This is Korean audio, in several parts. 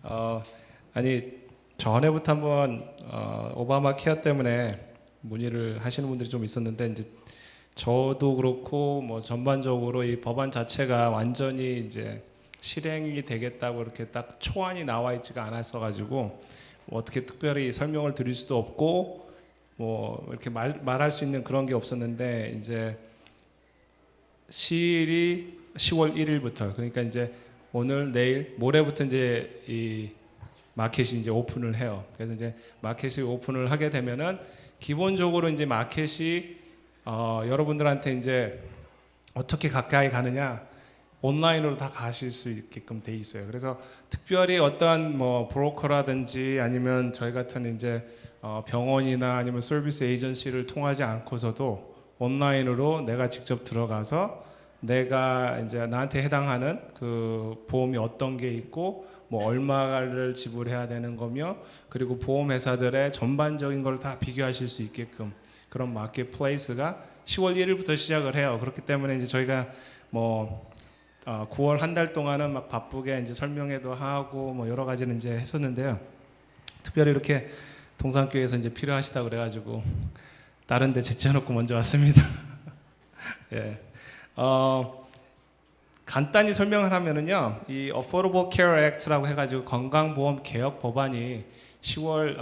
어, 아니 전에부터 한번 오바마 케어 때문에 문의를 하시는 분들이 좀 있었는데 이제 저도 그렇고 뭐 전반적으로 이 법안 자체가 완전히 이제 실행이 되겠다고 이렇게 딱 초안이 나와 있지가 않았어 가지고 뭐 어떻게 특별히 설명을 드릴 수도 없고 뭐 이렇게 말할 수 있는 그런 게 없었는데 이제 시일이 10월 1일부터 그러니까 이제 오늘 내일 모레부터 이제 이 마켓이 이제 오픈을 해요. 그래서 이제 마켓이 오픈을 하게 되면은 기본적으로 이제 마켓이 여러분들한테 이제 어떻게 가까이 가느냐 온라인으로 다 가실 수 있게끔 돼 있어요. 그래서 특별히 어떠한 뭐 브로커라든지 아니면 저희 같은 이제 병원이나 아니면 서비스 에이전시를 통하지 않고서도 온라인으로 내가 직접 들어가서 내가 이제 나한테 해당하는 그 보험이 어떤 게 있고 뭐 얼마를 지불해야 되는 거며 그리고 보험 회사들의 전반적인 걸 다 비교하실 수 있게끔 그런 마켓플레이스가 10월 1일부터 시작을 해요. 그렇기 때문에 이제 저희가 뭐 9월 한 달 동안은 막 바쁘게 이제 설명회도 하고 뭐 여러 가지는 이제 했었는데요. 특별히 이렇게 동산교회에서 이제 필요하시다 그래가지고 다른 데 제쳐놓고 먼저 왔습니다. 예. 간단히 설명을 하면은요, 이 Affordable Care Act라고 해가지고 건강보험 개혁 법안이 3월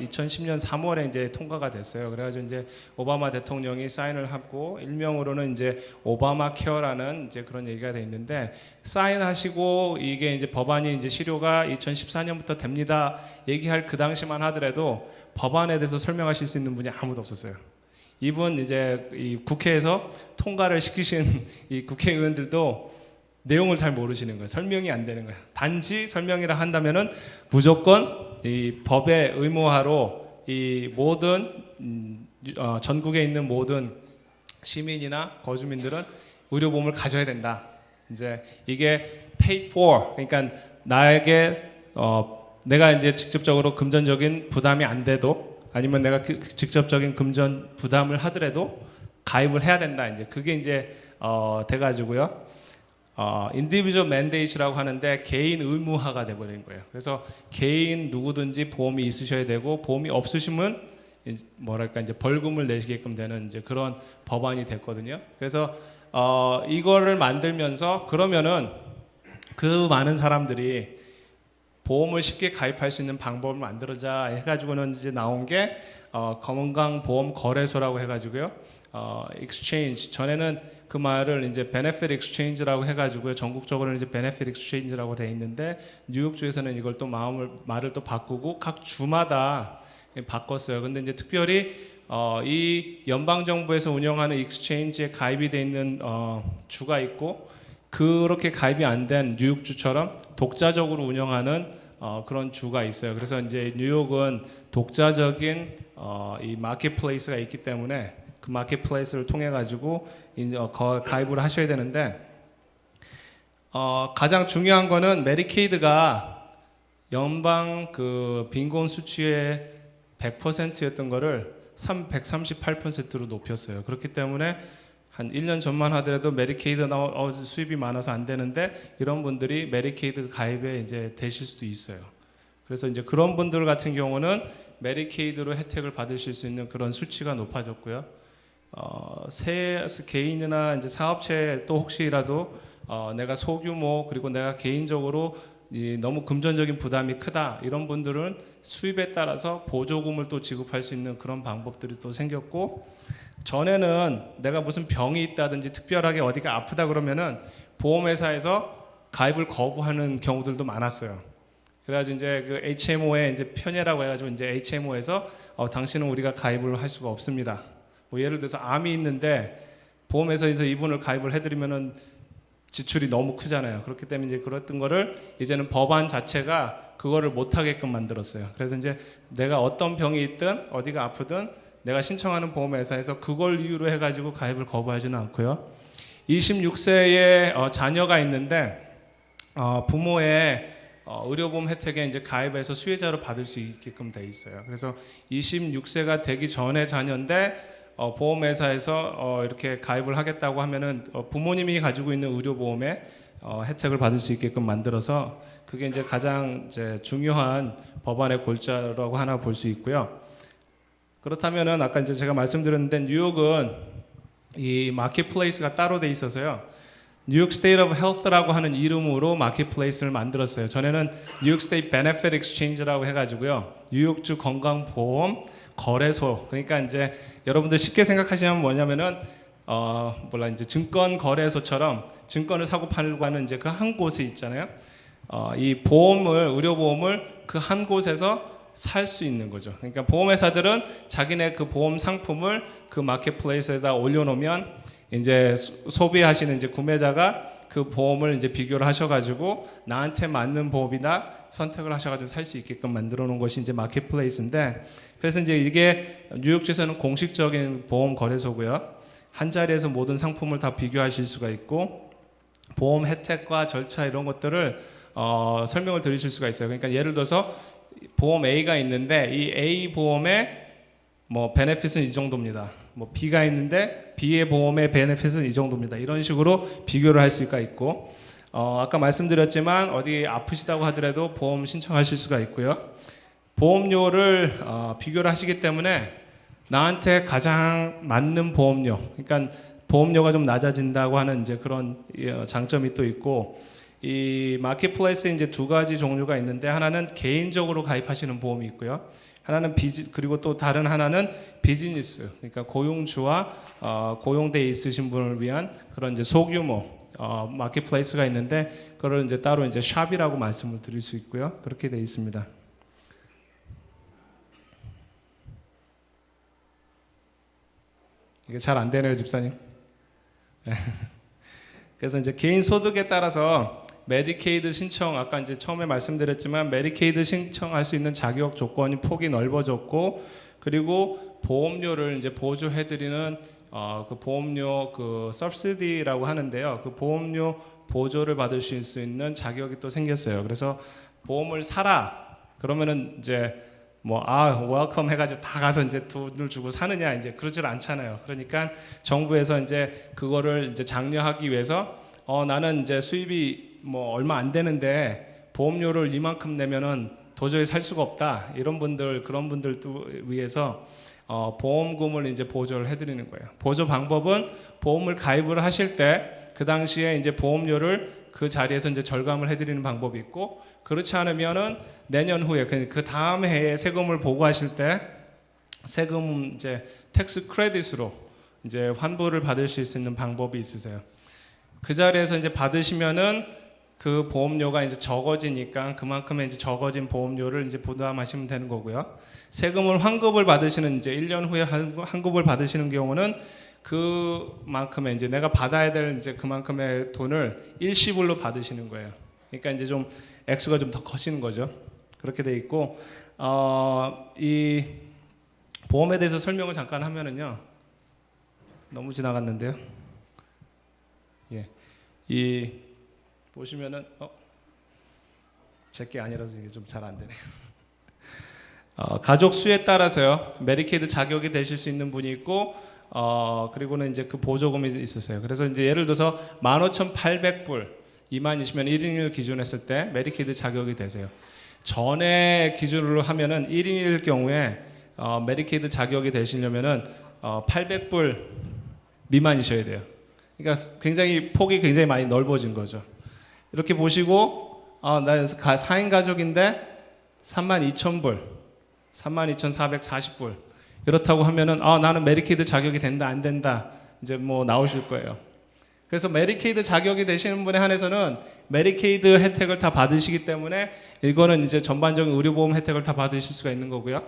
2010년 3월에 이제 통과가 됐어요. 그래가지고 이제 오바마 대통령이 사인을 하고 일명으로는 이제 오바마 케어라는 이제 그런 얘기가 돼 있는데 사인하시고 이게 이제 법안이 이제 실효가 2014년부터 됩니다. 얘기할 그 당시만 하더라도 법안에 대해서 설명하실 수 있는 분이 아무도 없었어요. 이분 이제 이 국회에서 통과를 시키신 이 국회의원들도 내용을 잘 모르시는 거예요. 설명이 안 되는 거예요. 단지 설명이라 한다면은 무조건 이 법의 의무화로 이 모든 전국에 있는 모든 시민이나 거주민들은 의료보험을 가져야 된다. 이제 이게 paid for 그러니까 나에게 내가 이제 직접적으로 금전적인 부담이 안 돼도 아니면 내가 그 직접적인 금전 부담을 하더라도 가입을 해야 된다. 이제 그게 이제 돼가지고요. individual mandate라고 하는데 개인 의무화가 돼버린 거예요. 그래서 개인 누구든지 보험이 있으셔야 되고 보험이 없으시면 뭐랄까 이제 벌금을 내시게끔 되는 이제 그런 법안이 됐거든요. 그래서 이거를 만들면서 그러면은 그 많은 사람들이 보험을 쉽게 가입할 수 있는 방법을 만들자 해가지고는 이제 나온 게 건강보험 거래소라고 해가지고요. exchange 전에는 그 말을 이제 benefit exchange라고 해가지고요. 전국적으로는 이제 benefit exchange라고 돼 있는데 뉴욕주에서는 이걸 또 말을 또 바꾸고 각 주마다 바꿨어요. 근데 이제 특별히 이 연방 정부에서 운영하는 exchange에 가입이 돼 있는 주가 있고. 그렇게 가입이 안 된 뉴욕주처럼 독자적으로 운영하는 그런 주가 있어요. 그래서 이제 뉴욕은 독자적인 이 마켓플레이스가 있기 때문에 그 마켓플레이스를 통해 가지고 가입을 하셔야 되는데 가장 중요한 거는 메디케이드가 연방 그 빈곤 수치의 100%였던 거를 138%로 높였어요. 그렇기 때문에 한 1년 전만 하더라도 메디케이드 수입이 많아서 안 되는데 이런 분들이 메디케이드 가입에 이제 되실 수도 있어요. 그래서 이제 그런 분들 같은 경우는 메디케이드로 혜택을 받으실 수 있는 그런 수치가 높아졌고요. 개인이나 이제 사업체 또 혹시라도 내가 소규모 그리고 내가 개인적으로 너무 금전적인 부담이 크다 이런 분들은 수입에 따라서 보조금을 또 지급할 수 있는 그런 방법들이 또 생겼고 전에는 내가 무슨 병이 있다든지 특별하게 어디가 아프다 그러면은 보험회사에서 가입을 거부하는 경우들도 많았어요. 그래가지고 이제 그 HMO에 이제 편예라고 해가지고 이제 HMO에서 당신은 우리가 가입을 할 수가 없습니다. 뭐 예를 들어서 암이 있는데 보험회사에서 이분을 가입을 해드리면은 지출이 너무 크잖아요. 그렇기 때문에 이제 그랬던 거를 이제는 법안 자체가 그거를 못하게끔 만들었어요. 그래서 이제 내가 어떤 병이 있든 어디가 아프든 내가 신청하는 보험회사에서 그걸 이유로 해가지고 가입을 거부하지는 않고요. 26세의 자녀가 있는데 부모의 의료보험 혜택에 이제 가입해서 수혜자로 받을 수 있게끔 돼 있어요. 그래서 26세가 되기 전에 자녀인데 보험회사에서 이렇게 가입을 하겠다고 하면은 부모님이 가지고 있는 의료보험에 혜택을 받을 수 있게끔 만들어서 그게 이제 가장 이제 중요한 법안의 골자라고 하나 볼 수 있고요. 그렇다면은 아까 이제 제가 말씀드렸는데 뉴욕은 이 마켓플레이스가 따로 돼 있어서요. 뉴욕 스테이트 오브 헬스라고 하는 이름으로 마켓플레이스를 만들었어요. 전에는 뉴욕 스테이트 베네핏 익스체인지라고 해가지고요. 뉴욕주 건강보험 거래소. 그러니까 이제 여러분들 쉽게 생각하시면 뭐냐면은 이제 증권 거래소처럼 증권을 사고 팔고 하는 이제 그 한 곳에 있잖아요. 이 의료 보험을 그 한 곳에서 살 수 있는 거죠. 그러니까 보험회사들은 자기네 그 보험 상품을 그 마켓플레이스에다 올려놓으면 이제 소비하시는 이제 구매자가 그 보험을 이제 비교를 하셔가지고 나한테 맞는 보험이나 선택을 하셔가지고 살 수 있게끔 만들어 놓은 것이 이제 마켓플레이스인데, 그래서 이제 이게 뉴욕주에서는 공식적인 보험 거래소고요. 한 자리에서 모든 상품을 다 비교하실 수가 있고 보험 혜택과 절차 이런 것들을 설명을 드리실 수가 있어요. 그러니까 예를 들어서 보험 A가 있는데 이 A 보험의 뭐 베네핏은 이 정도입니다. 뭐 B가 있는데 B의 보험의 베네핏은 이 정도입니다. 이런 식으로 비교를 할 수가 있고 아까 말씀드렸지만 어디 아프시다고 하더라도 보험 신청하실 수가 있고요. 보험료를 비교를 하시기 때문에 나한테 가장 맞는 보험료, 그러니까 보험료가 좀 낮아진다고 하는 이제 그런 장점이 또 있고, 이 마켓플레이스에 이제 두 가지 종류가 있는데 하나는 개인적으로 가입하시는 보험이 있고요. 하나는 그리고 또 다른 하나는 비즈니스, 그러니까 고용주와 고용돼 있으신 분을 위한 그런 이제 소규모 마켓플레이스가 있는데 그걸 이제 따로 이제 샵이라고 말씀을 드릴 수 있고요. 그렇게 돼 있습니다. 이게 잘 안 되네요, 집사님. 그래서 이제 개인 소득에 따라서 메디케이드 신청, 아까 이제 처음에 말씀드렸지만 메디케이드 신청할 수 있는 자격 조건이 폭이 넓어졌고, 그리고 보험료를 이제 보조해드리는 그 보험료 그 서브시디라고 하는데요. 그 보험료 보조를 받으실 수 있는 자격이 또 생겼어요. 그래서 보험을 사라 그러면은 이제 웰컴 해가지고 다 가서 이제 돈을 주고 사느냐, 이제 그러질 않잖아요. 그러니까 정부에서 이제 그거를 이제 장려하기 위해서 나는 이제 수입이 얼마 안 되는데 보험료를 이만큼 내면은 도저히 살 수가 없다. 그런 분들도 위해서 보험금을 이제 보조를 해드리는 거예요. 보조 방법은 보험을 가입을 하실 때 그 당시에 이제 보험료를 그 자리에서 이제 절감을 해드리는 방법이 있고, 그렇지 않으면은 내년 후에 그 다음 해에 세금을 보고하실 때 세금 이제 텍스 크레딧으로 이제 환불을 받을 수 있는 방법이 있으세요. 그 자리에서 이제 받으시면은 그 보험료가 이제 적어지니까 그만큼의 이제 적어진 보험료를 이제 부담하시면 되는 거고요. 세금을 환급을 받으시는 이제 1년 후에 환급을 받으시는 경우는 그만큼의 이제 내가 받아야 될 이제 그만큼의 돈을 일시불로 받으시는 거예요. 그러니까 이제 좀 액수가 좀 더 커지는 거죠. 그렇게 돼 있고, 이 보험에 대해서 설명을 잠깐 하면은요. 너무 지나갔는데요. 예, 이 보시면은 제게 아니라서 이게 좀 잘 안 되네요. 가족 수에 따라서요 메디케이드 자격이 되실 수 있는 분이 있고, 그리고는 이제 그 보조금이 있으세요. 그래서 이제 예를 들어서 15,800불 미만이시면 1인을 기준했을 때 메디케이드 자격이 되세요. 전에 기준으로 하면은 1인일 경우에 메디케이드 자격이 되시려면은 800불 미만이셔야 돼요. 그러니까 폭이 굉장히 많이 넓어진 거죠. 이렇게 보시고 나 4인 가족인데 32,000불, 32,440불 이렇다고 하면은 나는 메디케이드 자격이 된다 안 된다 이제 나오실 거예요. 그래서 메디케이드 자격이 되시는 분에 한해서는 메디케이드 혜택을 다 받으시기 때문에 이거는 이제 전반적인 의료보험 혜택을 다 받으실 수가 있는 거고요.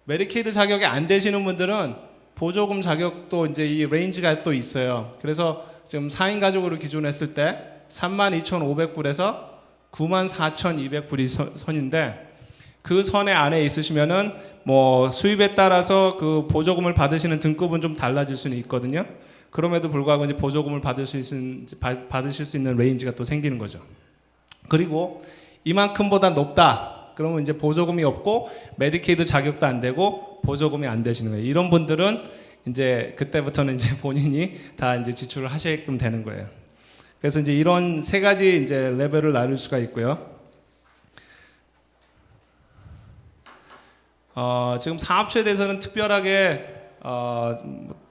메디케이드 자격이 안 되시는 분들은 보조금 자격도 이제 이 레인지가 또 있어요. 그래서 지금 4인 가족으로 기준했을 때 32,500불에서 94,200불이 선인데, 그 선에 안에 있으시면은 수입에 따라서 그 보조금을 받으시는 등급은 좀 달라질 수는 있거든요. 그럼에도 불구하고 이제 보조금을 받으실 수 있는 레인지가 또 생기는 거죠. 그리고 이만큼보다 높다 그러면 이제 보조금이 없고 메디케이드 자격도 안 되고 보조금이 안 되시는 거예요. 이런 분들은 이제 그때부터는 이제 본인이 다 이제 지출을 하시게끔 되는 거예요. 그래서 이제 이런 세 가지 이제 레벨을 나눌 수가 있고요. 지금 사업체에 대해서는 특별하게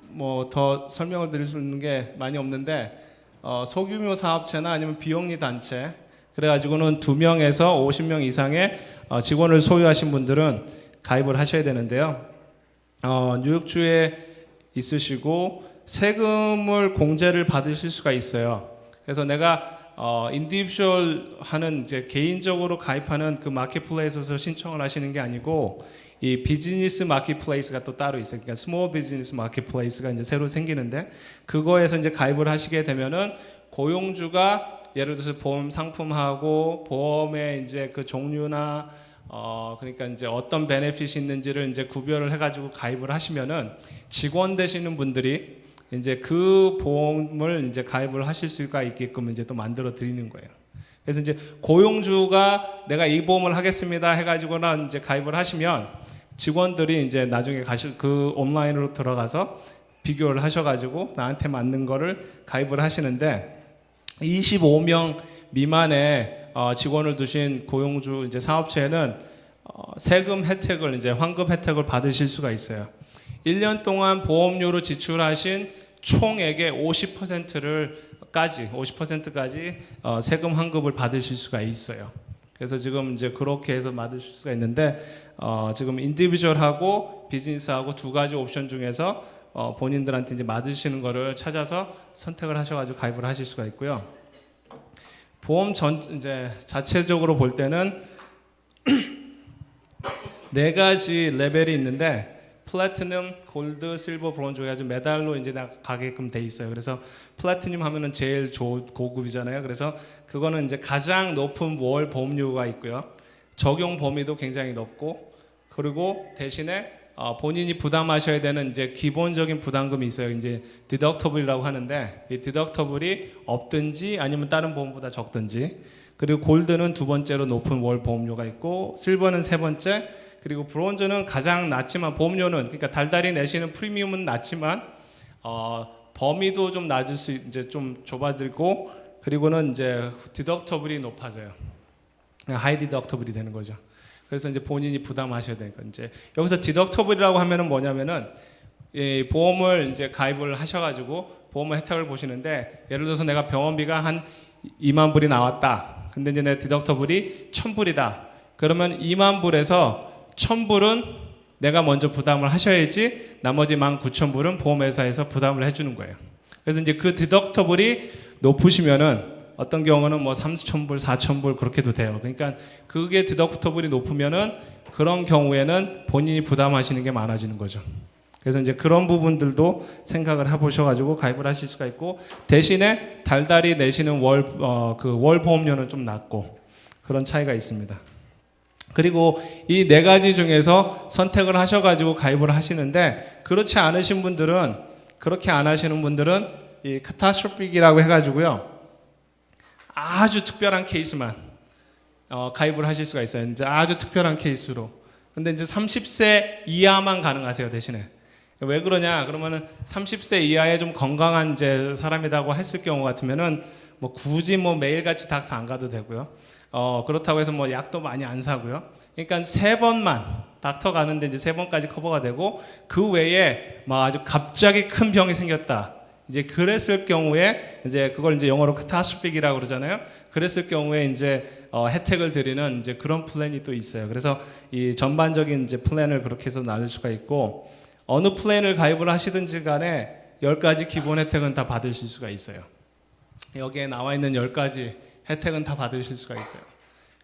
뭐 더 설명을 드릴 수 있는 게 많이 없는데 소규모 사업체나 아니면 비영리 단체 그래가지고는 2명에서 50명 이상의 직원을 소유하신 분들은 가입을 하셔야 되는데요. 뉴욕주에 있으시고 세금을 공제를 받으실 수가 있어요. 그래서 내가 인디비주얼 하는 이제 개인적으로 가입하는 그 마켓플레이스에서 신청을 하시는 게 아니고 이 비즈니스 마켓플레이스가 또 따로 있어요. 그러니까 스몰 비즈니스 마켓플레이스가 이제 새로 생기는데 그거에서 이제 가입을 하시게 되면은 고용주가 예를 들어서 보험 상품하고 보험의 이제 그 종류나 그러니까 이제 어떤 베네핏이 있는지를 이제 구별을 해가지고 가입을 하시면은 직원 되시는 분들이 이제 그 보험을 이제 가입을 하실 수가 있게끔 이제 또 만들어 드리는 거예요. 그래서 이제 고용주가 내가 이 보험을 하겠습니다 해가지고나 이제 가입을 하시면 직원들이 이제 나중에 그 온라인으로 들어가서 비교를 하셔가지고 나한테 맞는 거를 가입을 하시는데 25명 미만의 직원을 두신 고용주 이제 사업체는 세금 혜택을 이제 환급 혜택을 받으실 수가 있어요. 1년 동안 보험료로 지출하신 총액의 50%까지 세금 환급을 받으실 수가 있어요. 그래서 지금 이제 그렇게 해서 받으실 수가 있는데 지금 인디비주얼하고 비즈니스하고 두 가지 옵션 중에서 본인들한테 이제 맞으시는 거를 찾아서 선택을 하셔가지고 가입을 하실 수가 있고요. 보험 이제 자체적으로 볼 때는 네 가지 레벨이 있는데 플래티넘, 골드, 실버, 브론즈 해가지고 메달로 이제 가게끔 돼 있어요. 그래서 플래티넘 하면은 제일 고급이잖아요. 그래서 그거는 이제 가장 높은 월 보험료가 있고요. 적용 범위도 굉장히 높고 그리고 대신에 본인이 부담하셔야 되는 이제 기본적인 부담금이 있어요. 이제 디덕터블이라고 하는데 이 디덕터블이 없든지 아니면 다른 보험보다 적든지 그리고 골드는 두 번째로 높은 월 보험료가 있고 실버는 세 번째 그리고 브론즈는 가장 낮지만 보험료는 그러니까 달달이 내시는 프리미엄은 낮지만 범위도 좀 낮을 수 이제 좀 좁아들고 그리고는 이제 디덕터블이 높아져요. 하이 디덕터블이 되는 거죠. 그래서 이제 본인이 부담하셔야 되니까 이제 여기서 디덕터블이라고 하면은 뭐냐면은 이 보험을 이제 가입을 하셔가지고 보험 혜택을 보시는데 예를 들어서 내가 병원비가 한 2만 불이 나왔다. 근데 이제 내 디덕터블이 1,000불이다. 그러면 2만 불에서 1,000불은 내가 먼저 부담을 하셔야지 나머지 19,000불은 보험회사에서 부담을 해주는 거예요. 그래서 이제 그 디덕터블이 높으시면은 어떤 경우는 뭐 3,000불, 4,000불 그렇게도 돼요. 그러니까 그게 디덕터블이 높으면은 그런 경우에는 본인이 부담하시는 게 많아지는 거죠. 그래서 이제 그런 부분들도 생각을 해보셔가지고 가입을 하실 수가 있고 대신에 달달이 내시는 월 보험료는 좀 낮고 그런 차이가 있습니다. 그리고 이 네 가지 중에서 선택을 하셔가지고 가입을 하시는데 그렇지 않으신 분들은 그렇게 안 하시는 분들은 이 카타스트로픽이라고 해가지고요 아주 특별한 케이스만 가입을 하실 수가 있어요. 이제 아주 특별한 케이스로. 근데 이제 30세 이하만 가능하세요 대신에. 왜 그러냐? 그러면은 30세 이하의 좀 건강한 이제 사람이라고 했을 경우 같으면은 뭐 굳이 뭐 매일같이 닥터 안 가도 되고요. 그렇다고 해서 뭐 약도 많이 안 사고요. 그러니까 3번만 닥터 가는데 이제 3번까지 커버가 되고 그 외에 막 아주 갑자기 큰 병이 생겼다. 이제 그랬을 경우에 이제 그걸 이제 영어로 카타스트로픽이라고 그러잖아요. 그랬을 경우에 이제 혜택을 드리는 이제 그런 플랜이 또 있어요. 그래서 이 전반적인 이제 플랜을 그렇게 해서 나눌 수가 있고 어느 플랜을 가입을 하시든지 간에 10가지 기본 혜택은 다 받으실 수가 있어요. 여기에 나와 있는 10가지 혜택은 다 받으실 수가 있어요.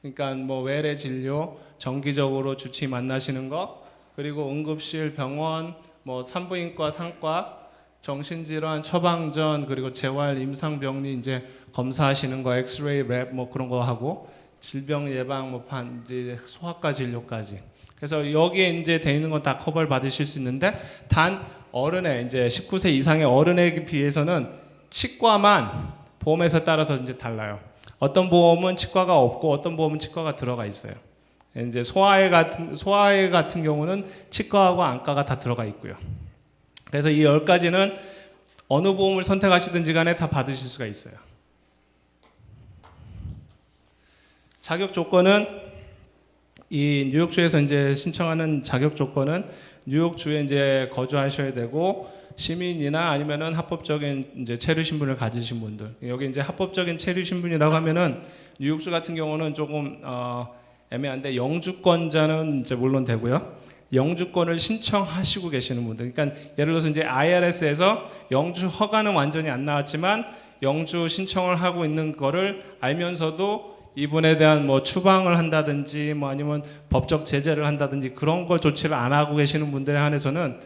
그러니까 뭐 외래 진료, 정기적으로 주치 만나시는 거, 그리고 응급실, 병원, 뭐 산부인과, 상과, 정신질환, 처방전, 그리고 재활, 임상병리 이제 검사하시는 거, 엑스레이, 랩 뭐 그런 거 하고 질병 예방, 뭐 이제 소아과 진료까지. 그래서 여기에 이제 돼 있는 건 다 커버를 받으실 수 있는데 단 어른의 이제 19세 이상의 어른에게 비해서는 치과만 보험회사 따라서 이제 달라요. 어떤 보험은 치과가 없고 어떤 보험은 치과가 들어가 있어요. 이제 소아외 같은 경우는 치과하고 안과가 다 들어가 있고요. 그래서 이 10가지는 어느 보험을 선택하시든지 간에 다 받으실 수가 있어요. 자격 조건은 이 뉴욕주에서 이제 신청하는 자격 조건은 뉴욕주에 이제 거주하셔야 되고 시민이나 아니면은 합법적인 이제 체류 신분을 가지신 분들. 여기 이제 합법적인 체류 신분이라고 하면은 뉴욕주 같은 경우는 조금 애매한데 영주권자는 이제 물론 되고요. 영주권을 신청하시고 계시는 분들. 그러니까 예를 들어서 이제 IRS에서 영주 허가는 완전히 안 나왔지만 영주 신청을 하고 있는 거를 알면서도 이분에 대한 뭐 추방을 한다든지 뭐 아니면 법적 제재를 한다든지 그런 걸 조치를 안 하고 계시는 분들에 한해서는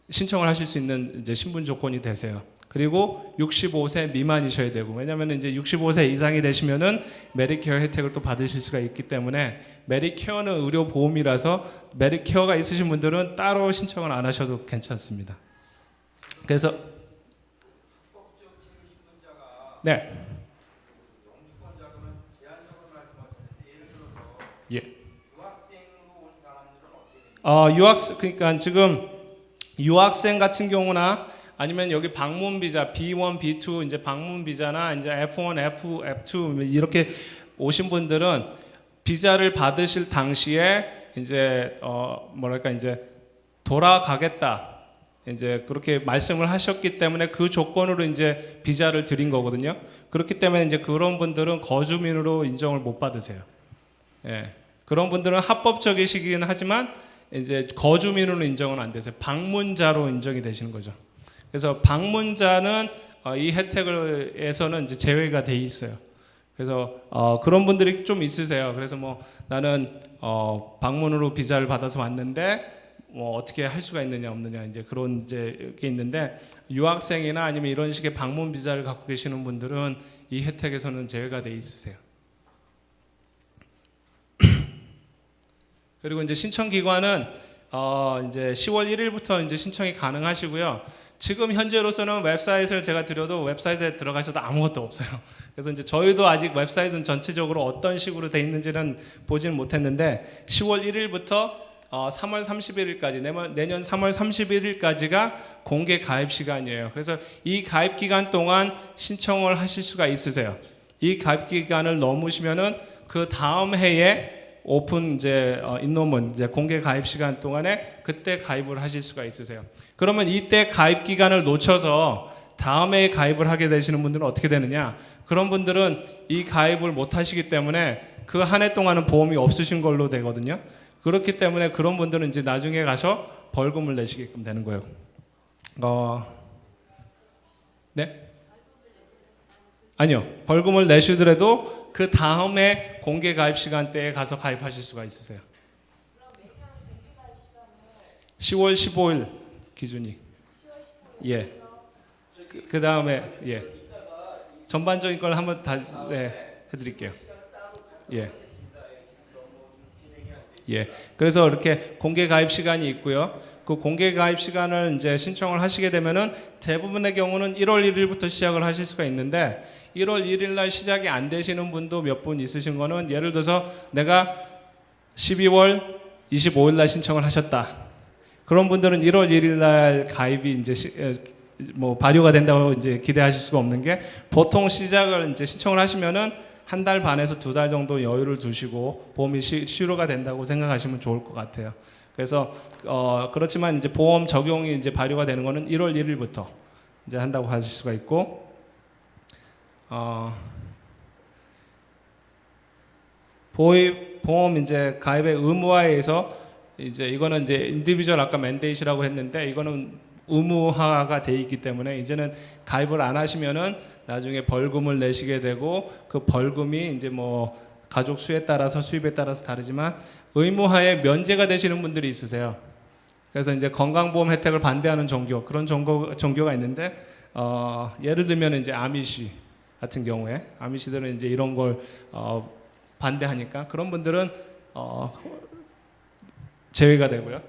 신청을 하실 수 있는 이제 신분 조건이 되세요. 그리고 65세 미만이셔야 되고, 왜냐하면 이제 65세 이상이 되시면은 메디케어 혜택을 또 받으실 수가 있기 때문에, 메디케어는 의료 보험이라서 메디케어가 있으신 분들은 따로 신청을 안 하셔도 괜찮습니다. 그래서 네. 예. 그러니까 지금 유학생 같은 경우나 아니면 여기 방문 비자 B1, B2 이제 방문 비자나 이제 F1, F2 이렇게 오신 분들은 비자를 받으실 당시에 이제 뭐랄까 이제 돌아가겠다 이제 그렇게 말씀을 하셨기 때문에 그 조건으로 이제 비자를 드린 거거든요. 그렇기 때문에 이제 그런 분들은 거주민으로 인정을 못 받으세요. 예. 그런 분들은 합법적이시긴 하지만 이제 거주민으로 인정은 안 되세요. 방문자로 인정이 되시는 거죠. 그래서 방문자는 이 혜택에서는 이제 제외가 돼 있어요. 그래서 그런 분들이 좀 있으세요. 그래서 뭐 나는 방문으로 비자를 받아서 왔는데 뭐 어떻게 할 수가 있느냐 없느냐 이제 그런 이제 게 있는데, 유학생이나 아니면 이런 식의 방문 비자를 갖고 계시는 분들은 이 혜택에서는 제외가 돼 있으세요. 그리고 이제 신청 기관은 이제 10월 1일부터 이제 신청이 가능하시고요. 지금 현재로서는 웹사이트를 제가 드려도 웹사이트에 들어가셔도 아무것도 없어요. 그래서 이제 저희도 아직 웹사이트는 전체적으로 어떤 식으로 돼 있는지는 보지는 못했는데 10월 1일부터 3월 31일까지 내년 3월 31일까지가 공개 가입 시간이에요. 그래서 이 가입 기간 동안 신청을 하실 수가 있으세요. 이 가입 기간을 넘으시면은 그 다음 해에 오픈 이제 인노문 이제 공개 가입 시간 동안에 그때 가입을 하실 수가 있으세요. 그러면 이때 가입 기간을 놓쳐서 다음에 가입을 하게 되시는 분들은 어떻게 되느냐? 그런 분들은 이 가입을 못 하시기 때문에 그 한 해 동안은 보험이 없으신 걸로 되거든요. 그렇기 때문에 그런 분들은 이제 나중에 가서 벌금을 내시게끔 되는 거예요. 네? 아니요. 벌금을 내시더라도 그 다음에 공개 가입 시간대에 가서 가입하실 수가 있으세요. 10월 15일 기준이. 예. 그 다음에 예. 전반적인 걸 한번 다시 해드릴게요. 예. 예. 그래서 이렇게 공개 가입 시간이 있고요. 그 공개 가입 시간을 이제 신청을 하시게 되면은 대부분의 경우는 1월 1일부터 시작을 하실 수가 있는데 1월 1일 날 시작이 안 되시는 분도 몇 분 있으신 거는, 예를 들어서 내가 12월 25일 날 신청을 하셨다. 그런 분들은 1월 1일 날 가입이 이제 뭐 발효가 된다고 이제 기대하실 수가 없는 게, 보통 시작을 이제 신청을 하시면은 한 달 반에서 두 달 정도 여유를 두시고 보험이 실효가 된다고 생각하시면 좋을 것 같아요. 그래서 그렇지만 이제 보험 적용이 이제 발효가 되는 거는 1월 1일부터 이제 한다고 하실 수가 있고, 보험 이제 가입의 의무화에 의해서 이제 이거는 이제 인디비주얼 아까 맨데이트라고 했는데 이거는 의무화가 돼 있기 때문에 이제는 가입을 안 하시면은 나중에 벌금을 내시게 되고, 그 벌금이 이제 뭐 가족 수에 따라서 수입에 따라서 다르지만 의무화에 면제가 되시는 분들이 있으세요. 그래서 이제 건강보험 혜택을 반대하는 종교, 그런 종교가 있는데 예를 들면 이제 아미시 같은 경우에 아미시들은 이제 이런 걸 반대하니까 그런 분들은 제외가 되고요.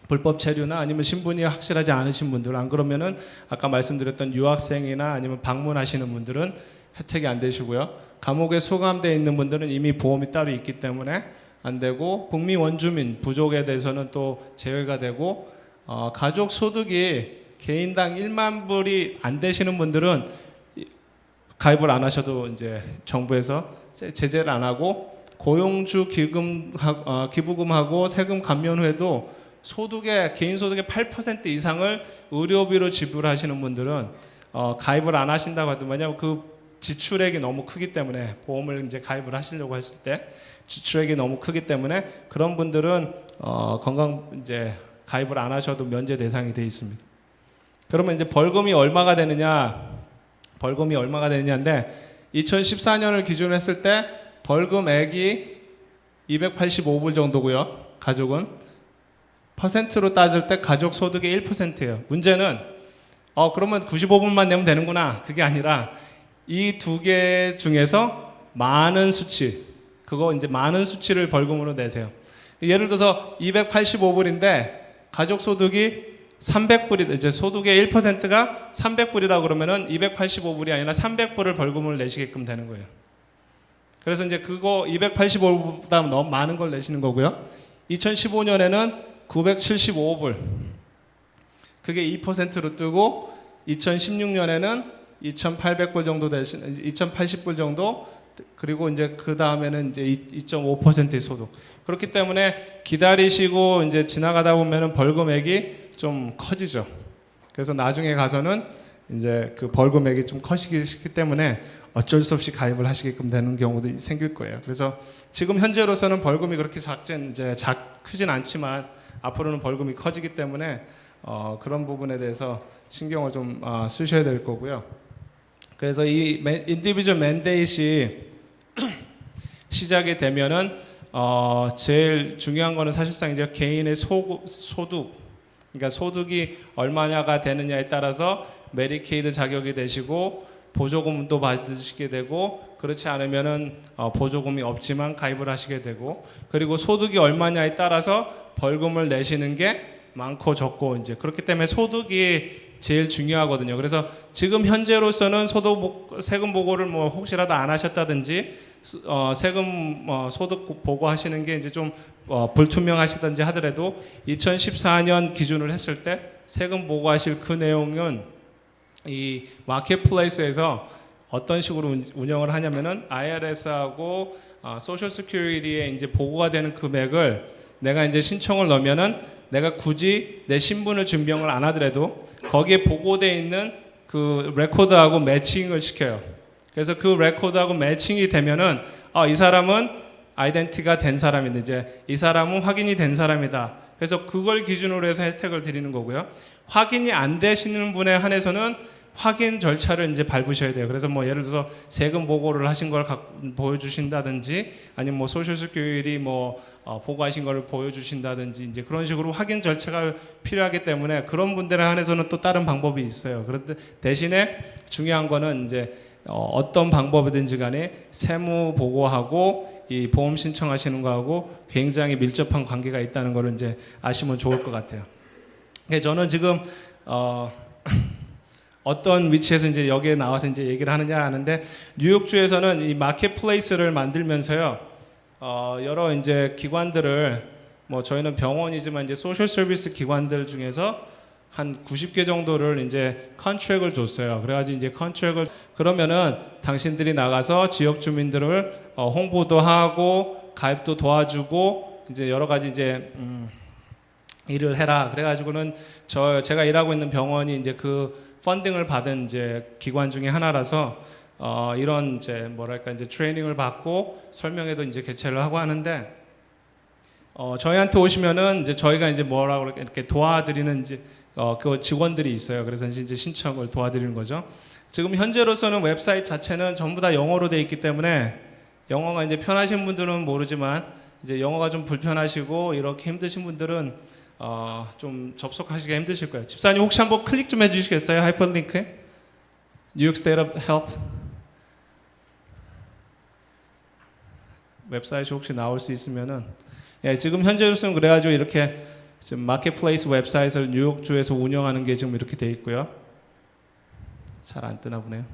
불법 체류나 아니면 신분이 확실하지 않으신 분들, 안 그러면은 아까 말씀드렸던 유학생이나 아니면 방문하시는 분들은 혜택이 안 되시고요. 감옥에 수감되어 있는 분들은 이미 보험이 따로 있기 때문에 안 되고, 북미 원주민 부족에 대해서는 또 제외가 되고, 가족 소득이 개인당 1만 불이 안 되시는 분들은 가입을 안 하셔도 이제 정부에서 제재를 안 하고 고용주 기부금하고 세금 감면 후에도 개인 소득의 8% 이상을 의료비로 지불하시는 분들은 가입을 안 하신다고 하더만요. 그 지출액이 너무 크기 때문에 보험을 이제 가입을 하시려고 했을 때 지출액이 너무 크기 때문에 그런 분들은 건강 이제 가입을 안 하셔도 면제 대상이 돼 있습니다. 그러면 이제 벌금이 얼마가 되느냐인데 2014년을 기준으로 했을 때 벌금액이 285불 정도고요. 가족은 퍼센트로 따질 때 가족 소득의 1%예요. 문제는 그러면 95불만 내면 되는구나. 그게 아니라 이 두 개 중에서 많은 수치를 벌금으로 내세요. 예를 들어서 285불인데 가족 소득이 300불이 이제 소득의 1%가 300불이라고 그러면은 285불이 아니라 300불을 벌금을 내시게끔 되는 거예요. 그래서 이제 그거 285불보다 너무 많은 걸 내시는 거고요. 2015년에는 975불. 그게 2%로 뜨고 2016년에는 2,800불 정도 되신 2,080불 정도 그리고 이제 그 다음에는 이제 2.5%의 소득. 그렇기 때문에 기다리시고 이제 지나가다 보면은 벌금액이 좀 커지죠. 그래서 나중에 가서는 이제 그 벌금액이 좀 커지기 때문에 어쩔 수 없이 가입을 하시게끔 되는 경우도 생길 거예요. 그래서 지금 현재로서는 벌금이 그렇게 크진 않지만 앞으로는 벌금이 커지기 때문에 그런 부분에 대해서 신경을 좀 쓰셔야 될 거고요. 그래서 이 인디비주얼 맨데이트이 시작이 되면은 제일 중요한 거는 사실상 이제 개인의 소득, 그러니까 소득이 얼마냐가 되느냐에 따라서 메디케이드 자격이 되시고 보조금도 받으시게 되고 그렇지 않으면은 보조금이 없지만 가입을 하시게 되고 그리고 소득이 얼마냐에 따라서 벌금을 내시는 게 많고 적고 이제 그렇기 때문에 소득이 제일 중요하거든요. 그래서 지금 현재로서는 세금 보고를 뭐 혹시라도 안 하셨다든지 세금 소득 보고하시는 게 이제 좀 불투명하시든지 하더라도 2014년 기준을 했을 때 세금 보고하실 그 내용은 이 마켓플레이스에서 어떤 식으로 운영을 하냐면은 IRS하고 소셜 시큐리티에 이제 보고가 되는 금액을 내가 이제 신청을 넣으면은 내가 굳이 내 신분을 증명을 안 하더라도 거기에 보고되어 있는 그 레코드하고 매칭을 시켜요. 그래서 그 레코드하고 매칭이 되면은 이 사람은 아이덴티티가 된 사람인데 이제 이 사람은 확인이 된 사람이다. 그래서 그걸 기준으로 해서 혜택을 드리는 거고요. 확인이 안 되시는 분에 한해서는 확인 절차를 이제 밟으셔야 돼요. 그래서 뭐 예를 들어서 세금 보고를 하신 걸 보여주신다든지 아니면 뭐 소셜 시큐리티 보고하신 걸 보여주신다든지 이제 그런 식으로 확인 절차가 필요하기 때문에 그런 분들에 한해서는 또 다른 방법이 있어요. 그런데 대신에 중요한 거는 이제 어떤 방법이든지 간에 세무 보고하고 이 보험 신청하시는 거하고 굉장히 밀접한 관계가 있다는 걸 이제 아시면 좋을 것 같아요. 저는 지금 어떤 위치에서 이제 여기에 나와서 이제 얘기를 하느냐 하는데 뉴욕주에서는 이 마켓플레이스를 만들면서요 여러 이제 기관들을 뭐 저희는 병원이지만 이제 소셜 서비스 기관들 중에서 한 90개 정도를 이제 컨트랙을 줬어요. 그래가지고 이제 컨트랙을 그러면은 당신들이 나가서 지역 주민들을 홍보도 하고 가입도 도와주고 이제 여러 가지 이제 일을 해라. 그래가지고는 제가 일하고 있는 병원이 이제 그 펀딩을 받은 이제 기관 중에 하나라서 이런 이제 이제 트레이닝을 받고 설명회도 이제 개최를 하고 하는데 저희한테 오시면은 이제 저희가 이제 이렇게 도와드리는 이제 그 직원들이 있어요. 그래서 이제 신청을 도와드리는 거죠. 지금 현재로서는 웹사이트 자체는 전부 다 영어로 돼 있기 때문에 영어가 이제 편하신 분들은 모르지만 이제 영어가 좀 불편하시고 이렇게 힘드신 분들은 좀 접속하시기 힘드실 거예요. 집사님 혹시 한번 클릭 좀 해주시겠어요? 하이퍼링크에 New York State of Health 웹사이트 혹시 나올 수 있으면은 지금 현재로서는 그래가지고 이렇게 지금 마켓플레이스 웹사이트를 뉴욕주에서 운영하는 게 지금 이렇게 돼 있고요. 잘 안 뜨나 보네요.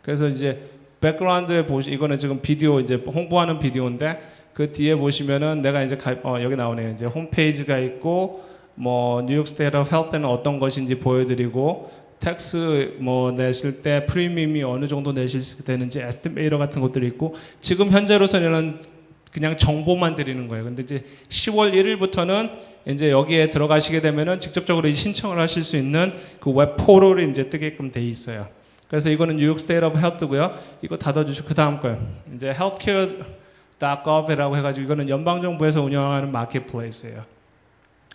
그래서 이제 백그라운드에 이거는 지금 비디오 이제 홍보하는 비디오인데 그 뒤에 보시면은 내가 이제 여기 나오네요. 이제 홈페이지가 있고 뭐 뉴욕 스테이트 오브 헬스는 어떤 것인지 보여드리고 텍스 뭐 내실 때 프리미엄이 어느 정도 내실 수 되는지 에스티메이터 같은 것들이 있고 지금 현재로서는 그냥 정보만 드리는 거예요. 근데 이제 10월 1일부터는 이제 여기에 들어가시게 되면은 직접적으로 신청을 하실 수 있는 그 웹 포털이 이제 뜨게끔 돼 있어요. 그래서 이거는 뉴욕 스테이트 오브 헬스고요. 이거 닫아주시고 그 다음 거요. 이제 healthcare.gov이라고 해가지고 이거는 연방 정부에서 운영하는 마켓플레이스예요.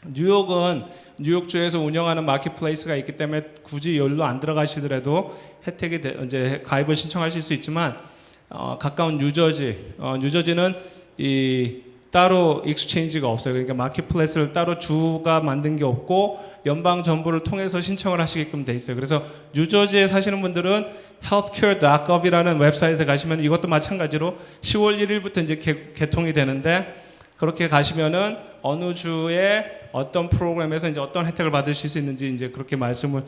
뉴욕은 뉴욕주에서 운영하는 마켓플레이스가 있기 때문에 굳이 여기로 안 들어가시더라도 혜택이 이제 가입을 신청하실 수 있지만 가까운 뉴저지는 이 따로 익스체인지가 없어요. 그러니까 마켓플레이스를 따로 주가 만든 게 없고 연방 정부를 통해서 신청을 하시게끔 돼 있어요. 그래서 뉴저지에 사시는 분들은 healthcare.gov이라는 웹사이트에 가시면 이것도 마찬가지로 10월 1일부터 이제 개통이 되는데 그렇게 가시면은 어느 주에 어떤 프로그램에서 이제 어떤 혜택을 받으실 수 있는지 이제 그렇게 말씀을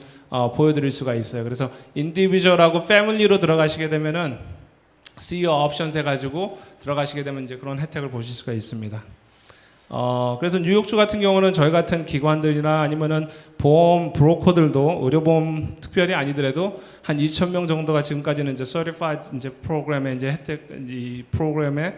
보여드릴 수가 있어요. 그래서 인디비주얼하고 패밀리로 들어가시게 되면은 See Your Options 해가지고 들어가시게 되면 이제 그런 혜택을 보실 수가 있습니다. 그래서 뉴욕주 같은 경우는 저희 같은 기관들이나 아니면은 보험 브로커들도 의료보험 특별히 아니더라도 한 2,000명 정도가 지금까지는 이제 Certified 이제 프로그램에 이제 혜택 이 프로그램에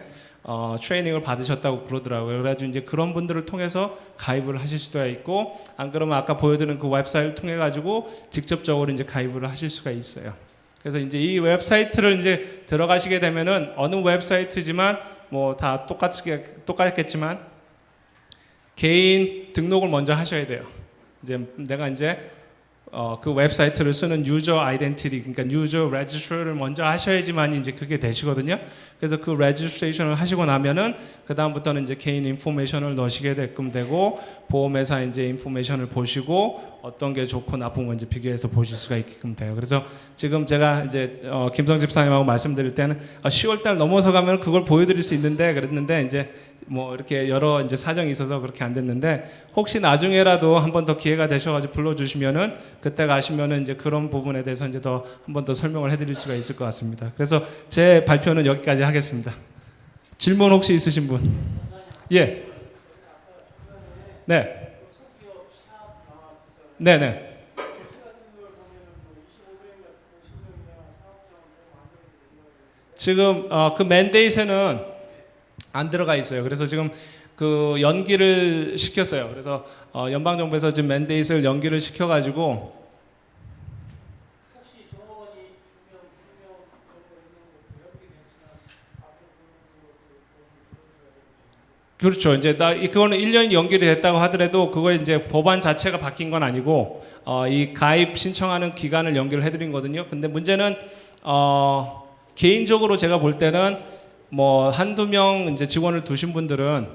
트레이닝을 받으셨다고 그러더라고요. 그래가지고 이제 그런 분들을 통해서 가입을 하실 수가 있고 안 그러면 아까 보여드린 그 웹사이트를 통해 가지고 직접적으로 이제 가입을 하실 수가 있어요. 그래서 이제 이 웹사이트를 이제 들어가시게 되면은 어느 웹사이트지만 뭐 다 똑같겠지만 개인 등록을 먼저 하셔야 돼요. 이제 내가 이제 그 웹사이트를 쓰는 유저 아이덴티티, 그러니까 유저 레지스트레이션을 먼저 하셔야지만 이제 그게 되시거든요. 그래서 그 레지스트레이션을 하시고 나면은 그 다음부터는 이제 개인 인포메이션을 넣으시게 되끔 되고 보험회사 이제 인포메이션을 보시고 어떤 게 좋고 나쁜 건지 비교해서 보실 수가 있게끔 돼요. 그래서 지금 제가 이제 김성 집사님하고 말씀드릴 때는 10월달 넘어서 가면 그걸 보여드릴 수 있는데 그랬는데 이제 뭐 이렇게 여러 이제 사정이 있어서 그렇게 안 됐는데 혹시 나중에라도 한 번 더 기회가 되셔가지고 불러주시면은 그때 가시면은 이제 그런 부분에 대해서 이제 더 한 번 더 설명을 해드릴 수가 있을 것 같습니다. 그래서 제 발표는 여기까지 하겠습니다. 질문 혹시 있으신 분? 예. 네. 네네. 지금 그 맨데이트는 안 들어가 있어요. 그래서 지금 그 연기를 시켰어요. 그래서 연방 정부에서 지금 맨데이트를 연기를 시켜가지고 혹시 종업원이 2명, 3명 정도 있는 것도 연기 괜찮아? 그렇죠. 이제 그거는 1년이 연기가 됐다고 하더라도 그거 이제 법안 자체가 바뀐 건 아니고 이 가입 신청하는 기간을 연기를 해드린 거거든요. 근데 문제는 개인적으로 제가 볼 때는 뭐 한두 명 이제 직원을 두신 분들은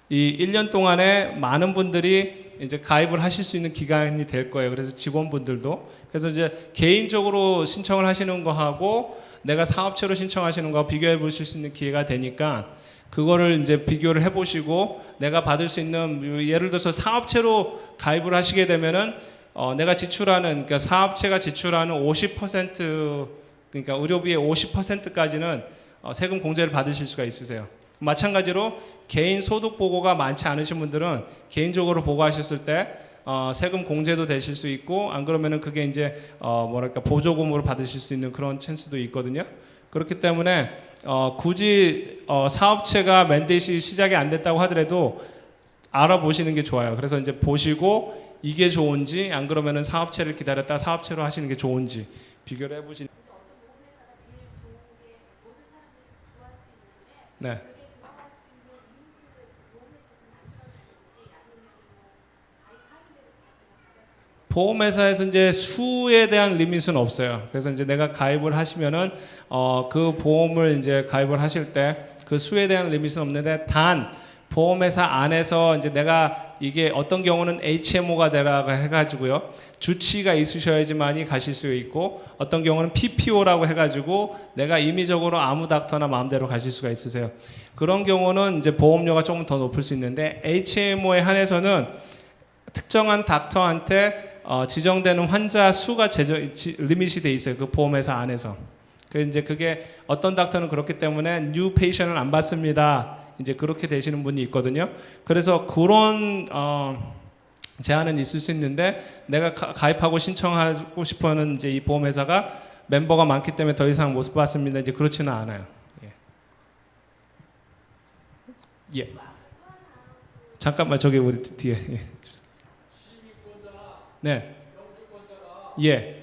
이 1년 동안에 많은 분들이 이제 가입을 하실 수 있는 기간이 될 거예요. 그래서 직원분들도. 그래서 이제 개인적으로 신청을 하시는 거하고 내가 사업체로 신청하시는 거하고 비교해 보실 수 있는 기회가 되니까 그거를 이제 비교를 해 보시고 내가 받을 수 있는 예를 들어서 사업체로 가입을 하시게 되면은 내가 지출하는 그러니까 사업체가 지출하는 50% 그러니까 의료비의 50%까지는 세금 공제를 받으실 수가 있으세요. 마찬가지로 개인 소득 보고가 많지 않으신 분들은 개인적으로 보고하셨을 때 세금 공제도 되실 수 있고 안 그러면은 그게 이제 뭐랄까 보조금으로 받으실 수 있는 그런 찬스도 있거든요. 그렇기 때문에 굳이 사업체가 맨데이트 시작이 안 됐다고 하더라도 알아보시는 게 좋아요. 그래서 이제 보시고 이게 좋은지 안 그러면은 사업체를 기다렸다 사업체로 하시는 게 좋은지 비교를 해보시는. 네. 보험회사에서 이제 수에 대한 리밋은 없어요. 그래서 이제 내가 가입을 하시면은 그 보험을 이제 가입을 하실 때 그 수에 대한 리밋은 없는데 단 보험회사 안에서 이제 내가 이게 어떤 경우는 HMO가 되라고 해가지고요 주치가 있으셔야지만이 가실 수 있고 어떤 경우는 PPO라고 해가지고 내가 임의적으로 아무 닥터나 마음대로 가실 수가 있으세요. 그런 경우는 이제 보험료가 조금 더 높을 수 있는데 HMO에 한해서는 특정한 닥터한테 지정되는 환자 수가 리밋이 돼 있어요. 그 보험회사 안에서. 그래서 이제 그게 어떤 닥터는 그렇기 때문에 뉴 페이션을 안 받습니다. 이제 그렇게 되시는 분이 있거든요. 그래서 그런 제한은 있을 수 있는데 내가 가입하고 신청하고 싶어하는 이제 이 보험회사가 멤버가 많기 때문에 더 이상 못 받습니다. 이제 그렇지는 않아요. 예. 예. 잠깐만 저기 우리 뒤에. 예. 네. 예.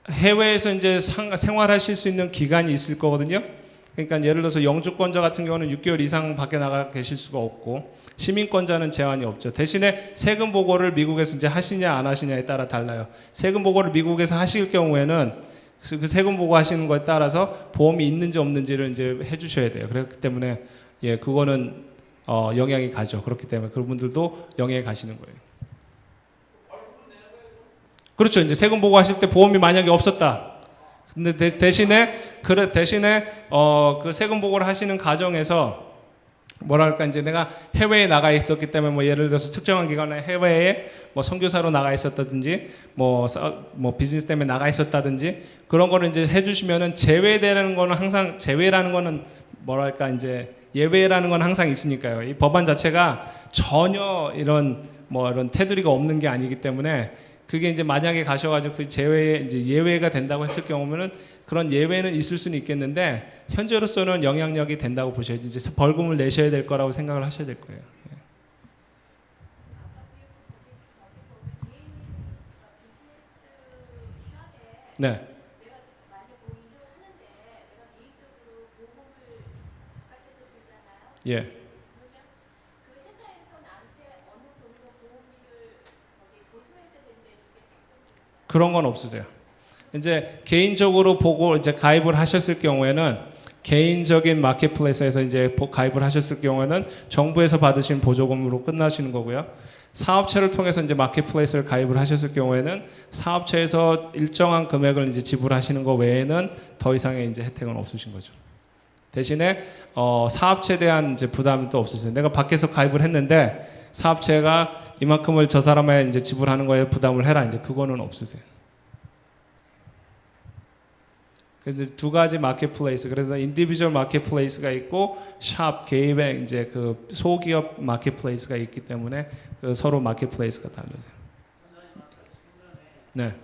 해외에서 이제 생활하실 수 있는 기간이 있을 거거든요. 그러니까 예를 들어서 영주권자 같은 경우는 6개월 이상 밖에 나가 계실 수가 없고 시민권자는 제한이 없죠. 대신에 세금 보고를 미국에서 이제 하시냐 안 하시냐에 따라 달라요. 세금 보고를 미국에서 하실 경우에는 그 세금 보고 하시는 거에 따라서 보험이 있는지 없는지를 이제 해주셔야 돼요. 그렇기 때문에 예 그거는 영향이 가죠. 그렇기 때문에 그분들도 영향이 가시는 거예요. 그렇죠. 이제 세금 보고 하실 때 보험이 만약에 없었다. 근데 대신에 그 세금 보고를 하시는 과정에서 뭐랄까 이제 내가 해외에 나가 있었기 때문에 뭐 예를 들어서 특정한 기간에 해외에 뭐 선교사로 나가 있었다든지 뭐 비즈니스 때문에 나가 있었다든지 그런 거를 이제 해주시면은 제외되는 거는 항상 제외라는 거는 뭐랄까 이제 예외라는 건 항상 있으니까요. 이 법안 자체가 전혀 이런 테두리가 없는 게 아니기 때문에 그게 이제 만약에 가셔가지고 그 제외 이제 예외가 된다고 했을 경우면은 그런 예외는 있을 수는 있겠는데 현재로서는 영향력이 된다고 보셔야지 이제 벌금을 내셔야 될 거라고 생각을 하셔야 될 거예요. 네. 예. 그런 건 없으세요. 이제 개인적으로 보고 이제 가입을 하셨을 경우에는 개인적인 마켓플레이스에서 이제 가입을 하셨을 경우에는 정부에서 받으신 보조금으로 끝나시는 거고요. 사업체를 통해서 이제 마켓플레이스를 가입을 하셨을 경우에는 사업체에서 일정한 금액을 이제 지불하시는 거 외에는 더 이상의 이제 혜택은 없으신 거죠. 대신에 사업체에 대한 이제 부담은 또 없으세요. 내가 밖에서 가입을 했는데 사업체가 이만큼을 저 사람에 이제 지불하는 거에 부담을 해라. 이제 그거는 없으세요. 그래서 두 가지 마켓플레이스. 그래서 인디비주얼 마켓플레이스가 있고 샵 개입의 이제 그 소기업 마켓플레이스가 있기 때문에 그 서로 마켓플레이스가 달라져요. 네.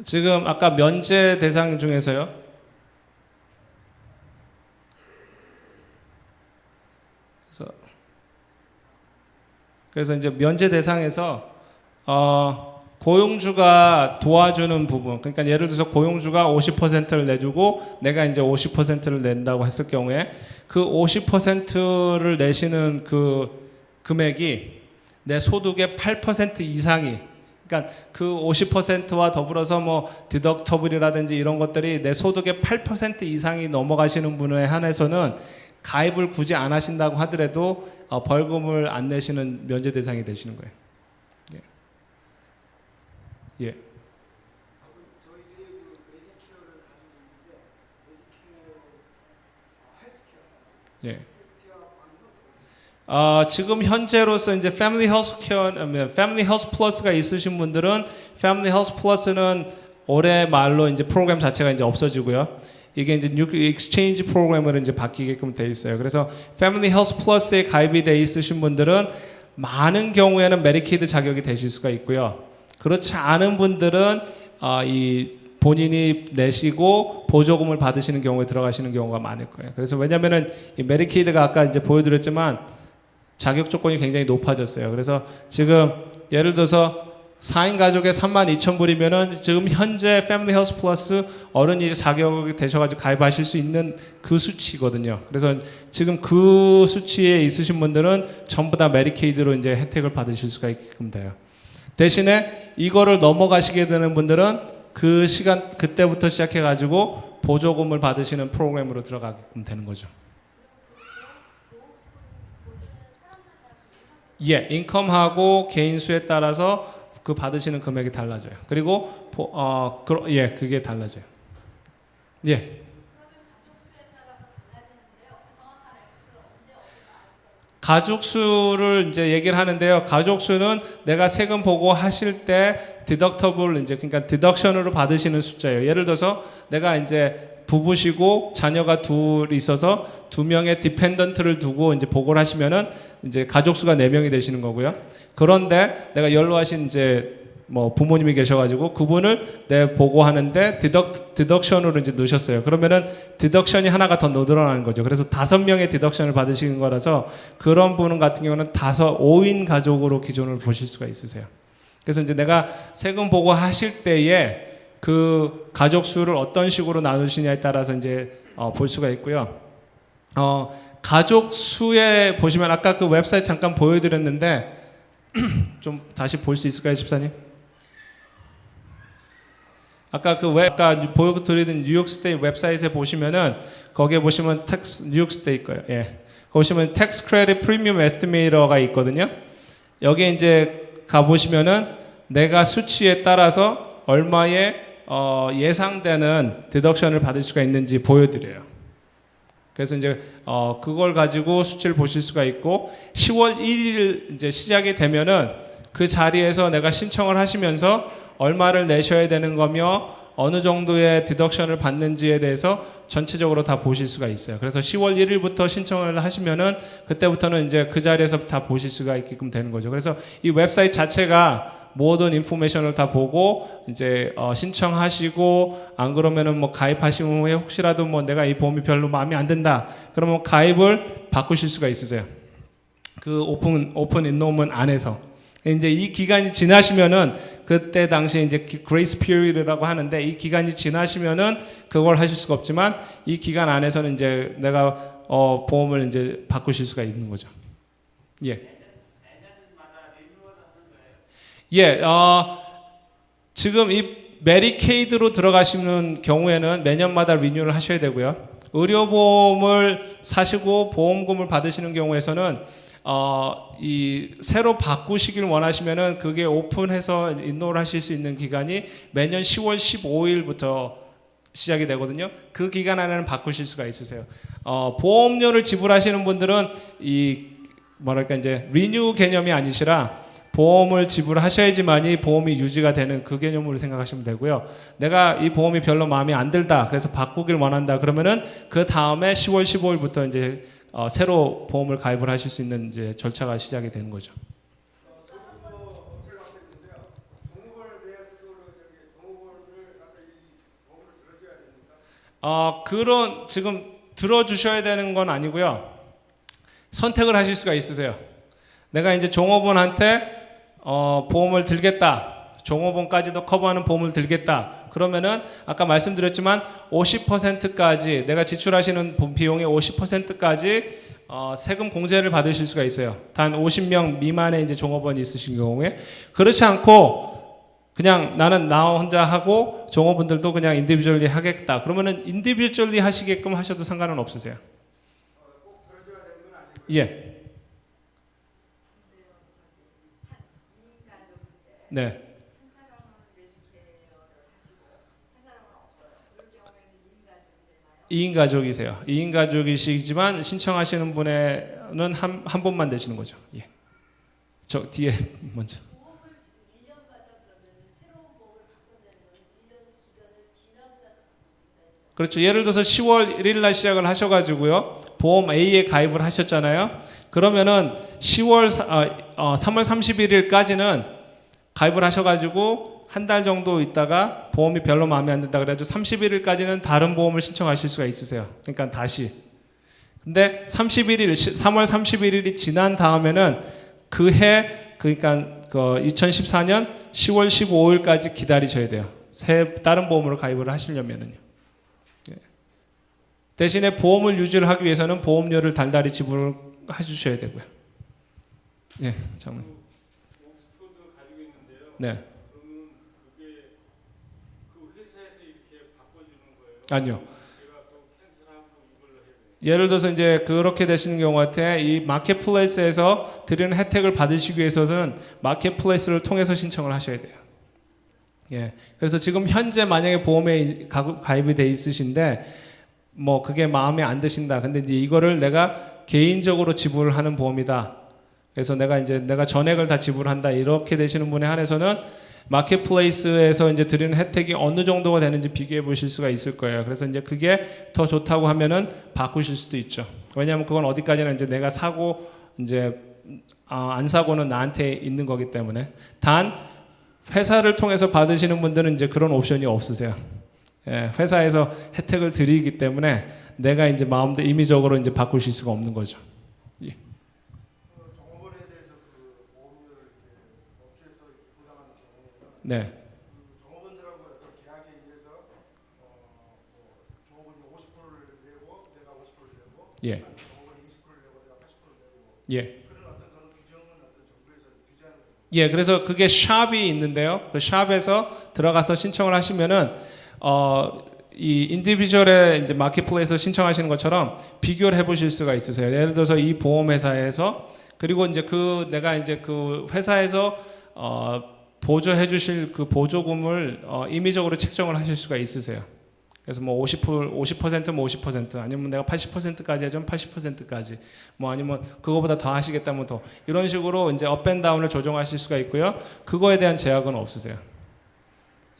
지금 아까 면제 대상 중에서요. 그래서 이제 면제 대상에서 고용주가 도와주는 부분, 그러니까 예를 들어서 고용주가 50%를 내주고 내가 이제 50%를 낸다고 했을 경우에 그 50%를 내시는 그 금액이 내 소득의 8% 이상이, 그러니까 그 50%와 더불어서 뭐 디덕터블이라든지 이런 것들이 내 소득의 8% 이상이 넘어가시는 분에 한해서는 가입을 굳이 안 하신다고 하더라도 벌금을 안 내시는 면제 대상이 되시는 거예요. 예. 예. 예. 지금 현재로서 이제 패밀리 헬스 플러스가 있으신 분들은 패밀리 헬스 플러스는 올해 말로 이제 프로그램 자체가 이제 없어지고요. 이게 이제 뉴 익스체인지 프로그램으로 이제 바뀌게끔 돼 있어요. 그래서 패밀리 헬스 플러스에 가입이 돼 있으신 분들은 많은 경우에는 메디케이드 자격이 되실 수가 있고요. 그렇지 않은 분들은 이 본인이 내시고 보조금을 받으시는 경우에 들어가시는 경우가 많을 거예요. 그래서 왜냐면은 이 메디케이드가 아까 이제 보여드렸지만 자격 조건이 굉장히 높아졌어요. 그래서 지금 예를 들어서 4인 가족에 32,000불이면은 지금 현재 패밀리 헬스 플러스 어른이 자격이 되셔가지고 가입하실 수 있는 그 수치거든요. 그래서 지금 그 수치에 있으신 분들은 전부 다 메디케이드로 이제 혜택을 받으실 수가 있게끔 돼요. 대신에 이거를 넘어가시게 되는 분들은 그 시간 그때부터 시작해가지고 보조금을 받으시는 프로그램으로 들어가게끔 되는 거죠. 예, 인컴하고 개인 수에 따라서 그 받으시는 금액이 달라져요. 그리고 예, 그게 달라져요. 예. 가족 수를 이제 얘기를 하는데요. 가족 수는 내가 세금 보고 하실 때 디덕터블 이제 그러니까 디덕션으로 받으시는 숫자예요. 예를 들어서 내가 이제 부부시고 자녀가 둘 있어서 두 명의 디펜던트를 두고 이제 보고를 하시면은 이제 가족 수가 4명이 되시는 거고요. 그런데 내가 연로하신 이제 뭐 부모님이 계셔가지고 그분을 내 보고하는데 디덕션으로 이제 넣으셨어요. 그러면은 디덕션이 하나가 더 늘어나는 거죠. 그래서 5명의 디덕션을 받으시는 거라서 그런 분 같은 경우는 5인 가족으로 기준을 보실 수가 있으세요. 그래서 이제 내가 세금 보고하실 때에 그 가족 수를 어떤 식으로 나누시냐에 따라서 이제 볼 수가 있고요. 가족 수에 보시면 아까 그 웹사이트 잠깐 보여드렸는데 좀 다시 볼 수 있을까요, 집사님? 아까 아까 보여드리던 뉴욕 스테이트 웹사이트에 보시면은 거기에 보시면 뉴욕 스테이트 거예요. 예. 보시면 텍스 크레딧 프리미엄 에스티메이터가 있거든요. 여기에 이제 가 보시면은 내가 수치에 따라서 얼마의 예상되는 디덕션을 받을 수가 있는지 보여드려요. 그래서 이제 그걸 가지고 수치를 보실 수가 있고 10월 1일 이제 시작이 되면은 그 자리에서 내가 신청을 하시면서 얼마를 내셔야 되는 거며 어느 정도의 디덕션을 받는지에 대해서 전체적으로 다 보실 수가 있어요. 그래서 10월 1일부터 신청을 하시면은 그때부터는 이제 그 자리에서 다 보실 수가 있게끔 되는 거죠. 그래서 이 웹사이트 자체가 모든 인포메이션을 다 보고 이제 신청하시고 안 그러면은 뭐 가입하신 후에 혹시라도 뭐 내가 이 보험이 별로 마음에 안 든다 그러면 가입을 바꾸실 수가 있으세요. 그 오픈 인노먼 안에서 이제 이 기간이 지나시면은 그때 당시에 이제 그레이스 피리드라고 하는데 이 기간이 지나시면은 그걸 하실 수가 없지만 이 기간 안에서는 이제 내가 보험을 이제 바꾸실 수가 있는 거죠. 예. 예, 지금 이 메디케이드로 들어가시는 경우에는 매년마다 리뉴얼을 하셔야 되고요. 의료보험을 사시고 보험금을 받으시는 경우에서는 이 새로 바꾸시길 원하시면은 그게 오픈해서 인노를 하실 수 있는 기간이 매년 10월 15일부터 시작이 되거든요. 그 기간 안에는 바꾸실 수가 있으세요. 보험료를 지불하시는 분들은 이 뭐랄까 이제 리뉴 개념이 아니시라 보험을 지불하셔야지만이 보험이 유지가 되는 그 개념으로 생각하시면 되고요. 내가 이 보험이 별로 마음에 안 들다, 그래서 바꾸길 원한다. 그러면은 그 다음에 10월 15일부터 이제 새로 보험을 가입을 하실 수 있는 이제 절차가 시작이 되는 거죠. 그런 지금 들어주셔야 되는 건 아니고요. 선택을 하실 수가 있으세요. 내가 이제 종업원한테 보험을 들겠다. 종업원까지도 커버하는 보험을 들겠다. 그러면은 아까 말씀드렸지만 50%까지 내가 지출하시는 비용의 50%까지 세금 공제를 받으실 수가 있어요. 단 50명 미만의 이제 종업원이 있으신 경우에 그렇지 않고 그냥 나는 나 혼자 하고 종업원들도 그냥 인디비주얼리 하겠다. 그러면은 인디비주얼리 하시게끔 하셔도 상관은 없으세요. 예. 네. 2인 가족이세요. 2인 가족이시지만 신청하시는 분에는 한 분만 되시는 거죠. 예. 저 뒤에 먼저. 그렇죠. 예를 들어서 10월 1일 날 시작을 하셔가지고요. 보험 A에 가입을 하셨잖아요. 그러면은 3월 31일까지는 가입을 하셔가지고 한 달 정도 있다가 보험이 별로 마음에 안 든다 그래가지고 31일까지는 다른 보험을 신청하실 수가 있으세요. 그러니까 다시. 근데 3월 31일이 지난 다음에는 그러니까 2014년 10월 15일까지 기다리셔야 돼요. 다른 보험으로 가입을 하시려면은요. 대신에 보험을 유지를 하기 위해서는 보험료를 달달이 지불을 해주셔야 되고요. 예, 장님. 옥스포드 가지고 있는데요. 네. 그러면 그게 그 회사에서 이렇게 바꿔주는 거예요? 아니요. 제가 또 캔슬하고 이걸로 해야 돼요. 예를 들어서 이제 그렇게 되시는 경우 같아 이 마켓플레이스에서 드리는 혜택을 받으시기 위해서는 마켓플레이스를 통해서 신청을 하셔야 돼요. 예. 그래서 지금 현재 만약에 보험에 가입이 돼 있으신데 뭐 그게 마음에 안 드신다. 근데 이제 이거를 내가 개인적으로 지불하는 보험이다. 그래서 내가 전액을 다 지불한다. 이렇게 되시는 분에 한해서는 마켓플레이스에서 이제 드리는 혜택이 어느 정도가 되는지 비교해 보실 수가 있을 거예요. 그래서 이제 그게 더 좋다고 하면은 바꾸실 수도 있죠. 왜냐하면 그건 어디까지나 이제 내가 사고 이제 안 사고는 나한테 있는 거기 때문에. 단 회사를 통해서 받으시는 분들은 이제 그런 옵션이 없으세요. 예, 회사에서 혜택을 드리기 때문에 내가 이제 마음대로 임의적으로 이제 바꾸실 수가 없는 거죠. 예. 종업원에 대해서 그 보험료를 업체에서 부담하는 경우에는 네. 종업원들하고 어떤 계약에 의해서 종업원이 50%를 내고 내가 50%를 내고 예. 종업원이 20%를 내고 내가 80%를 내고 예. 그런 어떤 그런 규정은 어떤 정부에서 규제하는 거죠. 예, 그래서 그게 샵이 있는데요. 그 샵에서 들어가서 신청을 하시면은 이 인디비주얼의 이제 마켓플레이스에서 신청하시는 것처럼 비교를 해보실 수가 있으세요. 예를 들어서 이 보험회사에서 그리고 이제 내가 이제 그 회사에서 보조해주실 그 보조금을 임의적으로 책정을 하실 수가 있으세요. 그래서 뭐 50%면 50% 아니면 내가 80%까지 해주면 80%까지 뭐 아니면 그거보다 더 하시겠다면 더 이런 식으로 이제 업앤다운을 조정하실 수가 있고요. 그거에 대한 제약은 없으세요.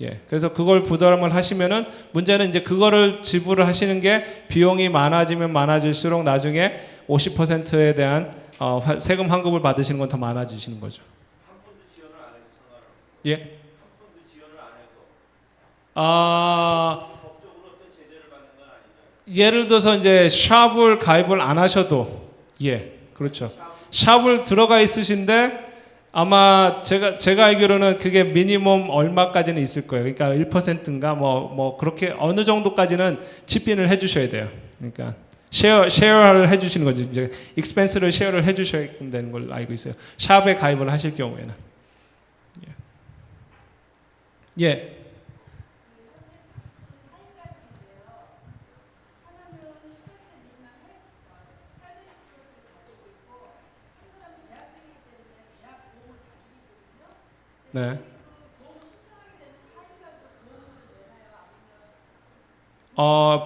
예, 그래서 그걸 부담을 하시면은 문제는 이제 그거를 지불을 하시는 게 비용이 많아지면 많아질수록 나중에 50%에 대한 세금 환급을 받으시는 건 더 많아지시는 거죠. 한 푼도 지원을 안 해도 상관없어요. 예? 한 푼도 지원을 안 해도 법적으로 어떤 제재를 받는 건 아니죠. 예를 들어서 이제 샵을 가입을 안 하셔도 예, 그렇죠. 샵을 들어가 있으신데 아마 제가 알기로는 그게 미니멈 얼마까지는 있을 거예요. 그러니까 1%인가 뭐 그렇게 어느 정도까지는 집빈을 해주셔야 돼요. 그러니까 쉐어를 해주시는 거죠. 이제 익스펜스를 쉐어를 해주셔야 되는 걸 알고 있어요. 샵에 가입을 하실 경우에는. 예. 예. 네.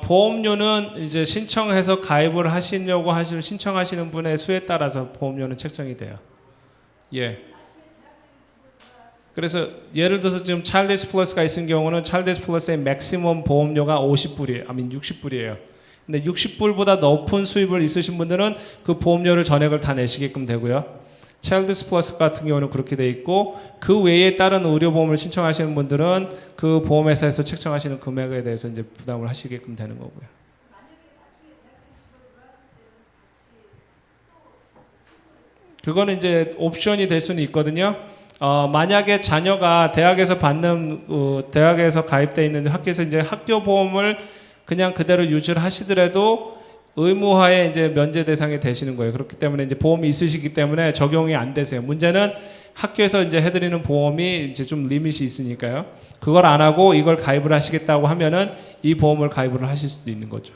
보험료는 이제 신청해서 가입을 하시려고 신청하시는 분의 수에 따라서 보험료는 책정이 돼요. 예. 그래서 예를 들어서 지금 차일드스 플러스가 있는 경우는 차일드스 플러스의 맥시멈 보험료가 50불이에요. 60불이에요. 근데 60불보다 높은 수입을 있으신 분들은 그 보험료를 전액을 다 내시게끔 되고요. 차일드스 플러스 같은 경우는 그렇게 돼 있고 그 외에 다른 의료보험을 신청하시는 분들은 그 보험회사에서 책정하시는 금액에 대해서 이제 부담을 하시게끔 되는 거고요. 그거는 이제 옵션이 될 수는 있거든요. 만약에 자녀가 대학에서 대학에서 가입돼 있는 학교에서 이제 학교 보험을 그냥 그대로 유지를 하시더라도 의무화에 이제 면제 대상이 되시는 거예요. 그렇기 때문에 이제 보험이 있으시기 때문에 적용이 안 되세요. 문제는 학교에서 이제 해드리는 보험이 이제 좀 리밋이 있으니까요. 그걸 안 하고 이걸 가입을 하시겠다고 하면은 이 보험을 가입을 하실 수도 있는 거죠.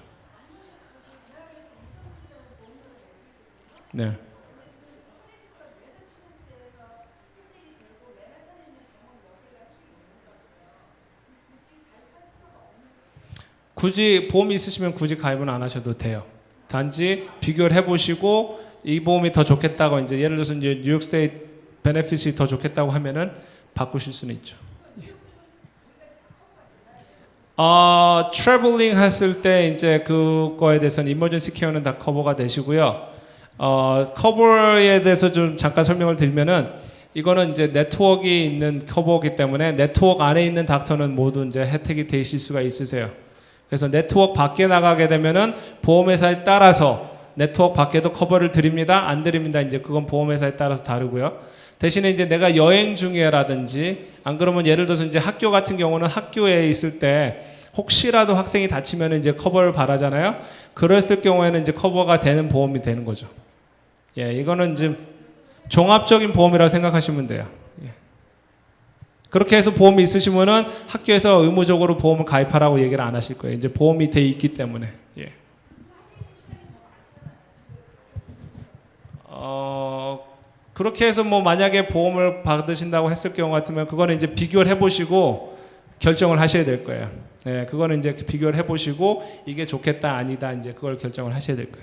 네. 굳이 보험이 있으시면 굳이 가입은 안 하셔도 돼요. 단지 비교를 해보시고 이 보험이 더 좋겠다고 이제 예를 들어서 이제 뉴욕 스테이트 베네핏이 더 좋겠다고 하면은 바꾸실 수는 있죠. 트래블링 했을 때 이제 그거에 대해서는 이머전시 케어는 다 커버가 되시고요. 커버에 대해서 좀 잠깐 설명을 드리면은 이거는 이제 네트워크에 있는 커버이기 때문에 네트워크 안에 있는 닥터는 모두 이제 혜택이 되실 수가 있으세요. 그래서 네트워크 밖에 나가게 되면은 보험회사에 따라서 네트워크 밖에도 커버를 드립니다. 안 드립니다. 이제 그건 보험회사에 따라서 다르고요. 대신에 이제 내가 여행 중에라든지 안 그러면 예를 들어서 이제 학교 같은 경우는 학교에 있을 때 혹시라도 학생이 다치면 이제 커버를 바라잖아요. 그랬을 경우에는 이제 커버가 되는 보험이 되는 거죠. 예, 이거는 이제 종합적인 보험이라고 생각하시면 돼요. 예. 그렇게 해서 보험이 있으시면은 학교에서 의무적으로 보험을 가입하라고 얘기를 안 하실 거예요. 이제 보험이 돼 있기 때문에. 예. 그렇게 해서 뭐 만약에 보험을 받으신다고 했을 경우 같으면 그거는 이제 비교를 해보시고 결정을 하셔야 될 거예요. 예, 그거는 이제 비교를 해보시고 이게 좋겠다 아니다 이제 그걸 결정을 하셔야 될 거예요.